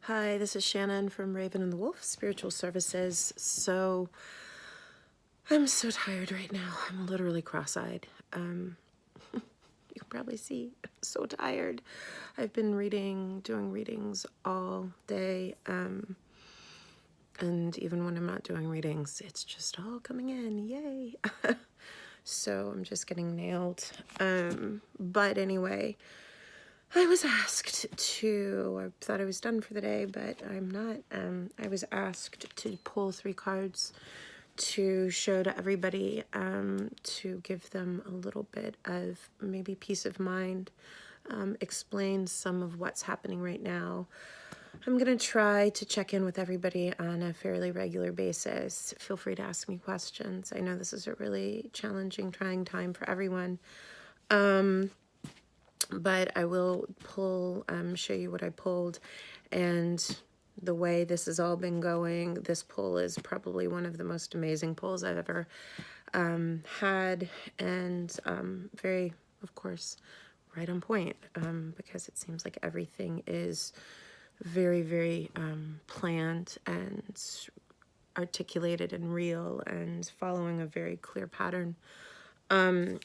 Hi, this is Shannon from Raven and the Wolf Spiritual Services. I'm so tired right now. I'm literally cross-eyed. You can probably see I'm so tired. I've been doing readings all day. And even when I'm not doing readings, it's just all coming in. Yay. So I'm just getting nailed. But anyway, I was asked I thought I was done for the day, but I'm not. I was asked to pull 3 cards to show to everybody, to give them a little bit of maybe peace of mind, explain some of what's happening right now. I'm going to try to check in with everybody on a fairly regular basis. Feel free to ask me questions. I know this is a really challenging, trying time for everyone. But I will show you what I pulled, and the way this has all been going. This pull is probably one of the most amazing pulls I've ever had, and very, of course, right on point, because it seems like everything is very, very planned and articulated and real and following a very clear pattern.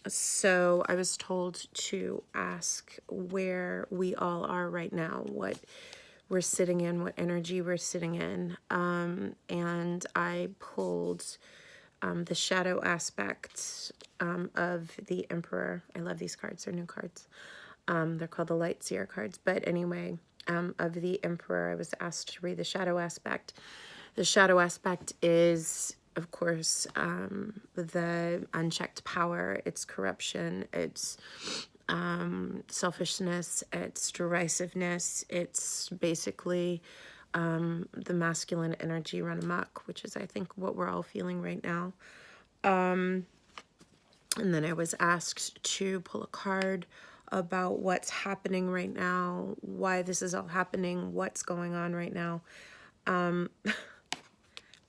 So I was told to ask where we all are right now, what we're sitting in, what energy we're sitting in. And I pulled the shadow aspect of the Emperor. I love these cards, they're new cards. They're called the Light Seer cards. But anyway, of the Emperor, I was asked to read the shadow aspect. The shadow aspect is, of course, the unchecked power, it's corruption, it's selfishness, it's derisiveness, it's basically the masculine energy run amok, which is, I think, what we're all feeling right now. And then I was asked to pull a card about what's happening right now, why this is all happening, what's going on right now.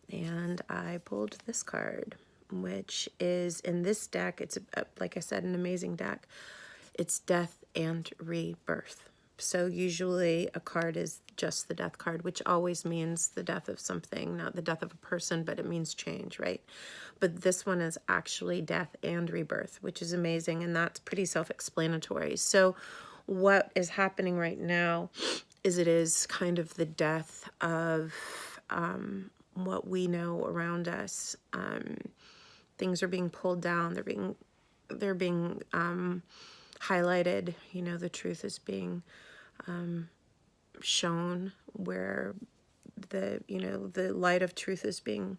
And I pulled this card, which is in this deck. It's, like I said, an amazing deck. It's Death and Rebirth. So usually a card is just the death card, which always means the death of something, not the death of a person, but it means change, right? But this one is actually death and rebirth, which is amazing, and that's pretty self-explanatory. So what is happening right now is it is kind of the death of what we know around us. Things are being pulled down. They're being highlighted. You know, the truth is being shown, where the light of truth is being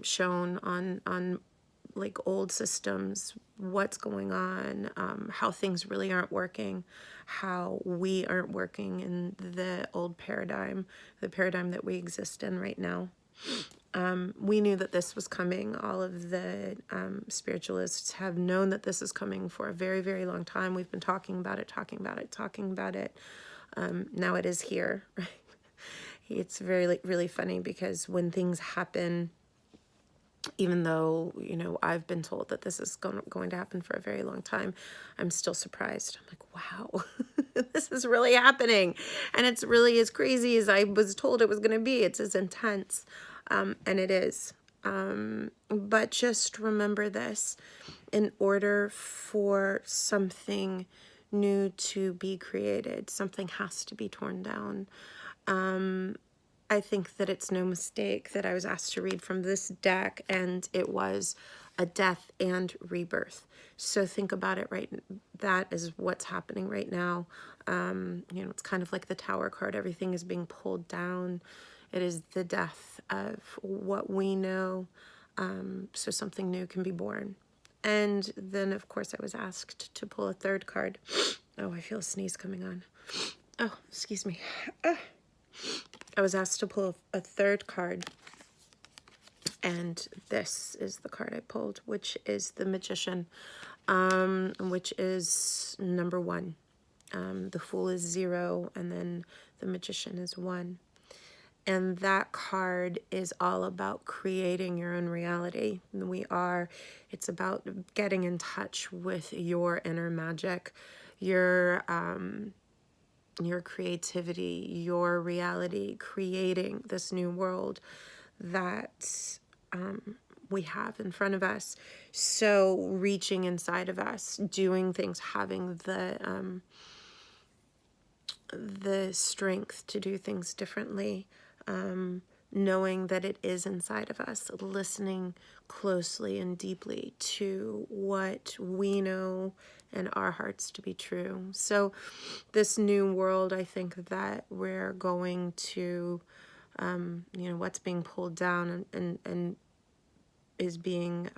shown on like old systems, what's going on, how things really aren't working, how we aren't working in the old paradigm, the paradigm that we exist in right now. We knew that this was coming. All of the spiritualists have known that this is coming for a very, very long time. We've been talking about it, talking about it, talking about it. Now it is here, right? It's very, really funny because when things happen, even though, I've been told that this is going to happen for a very long time, I'm still surprised. I'm like, wow, this is really happening. And it's really as crazy as I was told it was going to be. It's as intense. And it is. But just remember this: in order for something new to be created, something has to be torn down. I think that it's no mistake that I was asked to read from this deck, and it was a death and rebirth. So think about it, right? That is what's happening right now. It's kind of like the Tower card. Everything is being pulled down. It is the death of what we know, so something new can be born. And then, of course, I was asked to pull a 3rd card. Oh, I feel a sneeze coming on. Oh, excuse me. I was asked to pull a 3rd card, and this is the card I pulled, which is the Magician, which is number 1. The Fool is 0, and then the Magician is 1. And that card is all about creating your own reality. It's about getting in touch with your inner magic, your your creativity, your reality, creating this new world that we have in front of us. So reaching inside of us, doing things, having the strength to do things differently, knowing that it is inside of us, listening closely and deeply to what we know in our hearts to be true. So this new world, I think that we're going to, what's being pulled down and is being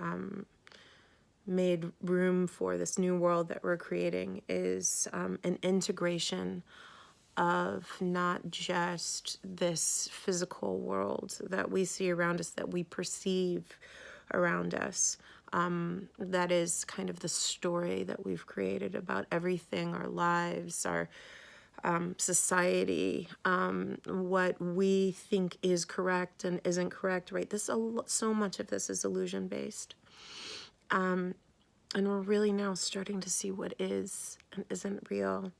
made room for, this new world that we're creating, is an integration of not just this physical world that we see around us, that we perceive around us. That is kind of the story that we've created about everything, our lives, our society, what we think is correct and isn't correct, right? So much of this is illusion based. And we're really now starting to see what is and isn't real.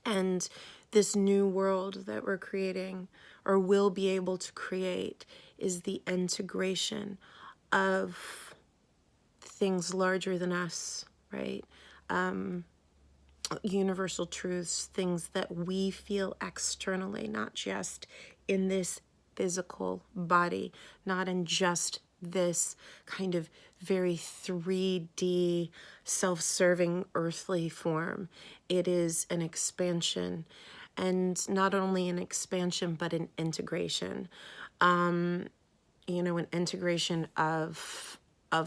And this new world that we're creating, or will be able to create, is the integration of things larger than us, right? Universal truths, things that we feel externally, not just in this physical body, not in just this kind of very 3D, self-serving earthly form. It is an expansion, and not only an expansion, but an integration. An integration of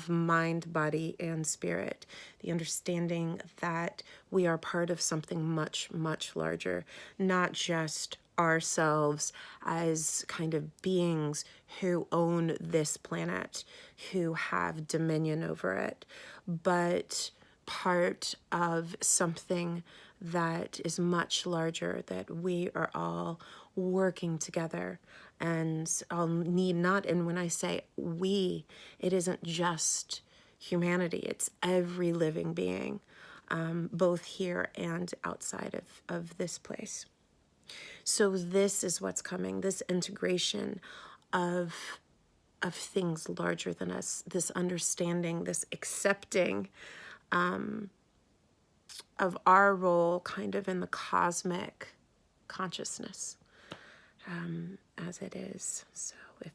mind, body, and spirit. The understanding that we are part of something much, much larger, not just ourselves as kind of beings who own this planet, who have dominion over it, but part of something that is much larger, that we are all working together. And I'll need not, and when I say we, it isn't just humanity, it's every living being, both here and outside of this place. So this is what's coming, this integration of things larger than us, this understanding, this accepting of our role kind of in the cosmic consciousness, as it is. So if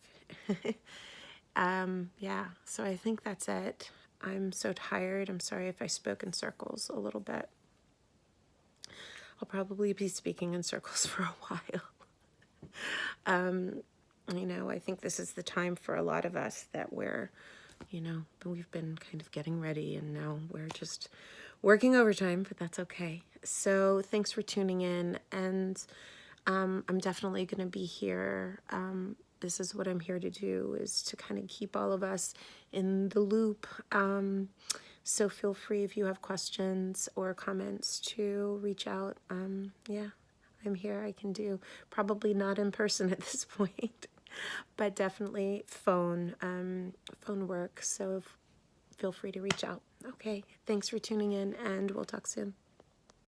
yeah, so I think that's it. I'm so tired. I'm sorry if I spoke in circles a little bit. I'll probably be speaking in circles for a while. I think this is the time for a lot of us that we're, we've been kind of getting ready, and now we're just working overtime, but that's okay. So thanks for tuning in, and I'm definitely going to be here. This is what I'm here to do, is to kind of keep all of us in the loop. So feel free, if you have questions or comments, to reach out. Yeah, I'm here. I can do, probably not in person at this point, but definitely phone work. So feel free to reach out. Okay, thanks for tuning in, and we'll talk soon.